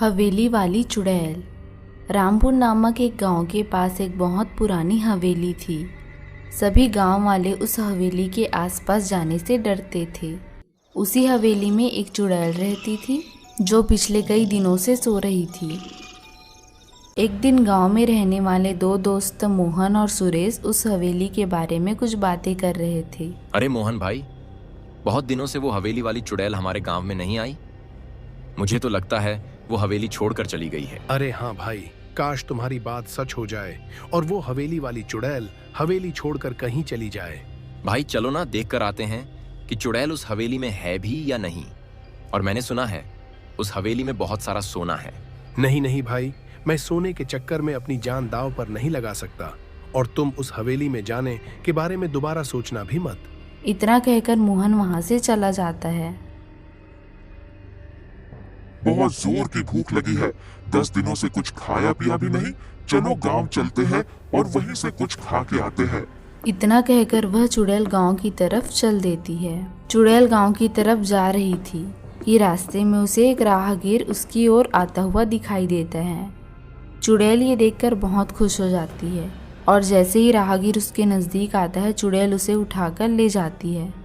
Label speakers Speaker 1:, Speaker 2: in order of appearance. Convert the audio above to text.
Speaker 1: हवेली वाली चुड़ैल। रामपुर नामक एक गांव के पास एक बहुत पुरानी हवेली थी। सभी गांव वाले उस हवेली के आसपास जाने से डरते थे। उसी हवेली में एक चुड़ैल रहती थी जो पिछले कई दिनों से सो रही थी। एक दिन गांव में रहने वाले दो दोस्त मोहन और सुरेश उस हवेली के बारे में कुछ बातें कर रहे थे।
Speaker 2: अरे मोहन भाई, बहुत दिनों से वो हवेली वाली चुड़ैल हमारे गांव में नहीं आई। मुझे तो लगता है वो हवेली छोड़कर चली गई है।
Speaker 3: अरे हाँ भाई, काश तुम्हारी बात सच हो जाए और वो हवेली वाली चुड़ैल हवेली छोड़कर कहीं चली जाए।
Speaker 2: भाई चलो ना, देख कर आते हैं कि चुड़ैल उस हवेली में है भी या नहीं। और मैंने सुना है उस हवेली में बहुत सारा सोना है।
Speaker 3: नहीं नहीं भाई, मैं सोने के चक्कर में अपनी जान दांव पर नहीं लगा सकता, और तुम उस हवेली में जाने के बारे में दोबारा सोचना भी मत।
Speaker 1: इतना कहकर मोहन वहां से चला जाता है।
Speaker 4: बहुत जोर की भूख लगी है, 10 दिनों से कुछ खाया पिया भी नहीं। चलो गांव चलते हैं और वहीं से कुछ खा के आते हैं।
Speaker 1: इतना कहकर वह चुड़ैल गांव की तरफ चल देती है। चुड़ैल गांव की तरफ जा रही थी कि रास्ते में उसे एक राहगीर उसकी ओर आता हुआ दिखाई देता है। चुड़ैल ये देखकर बहुत खुश हो जाती है और जैसे ही राहगीर उसके नज़दीक आता है, चुड़ैल उसे उठाकर ले जाती है।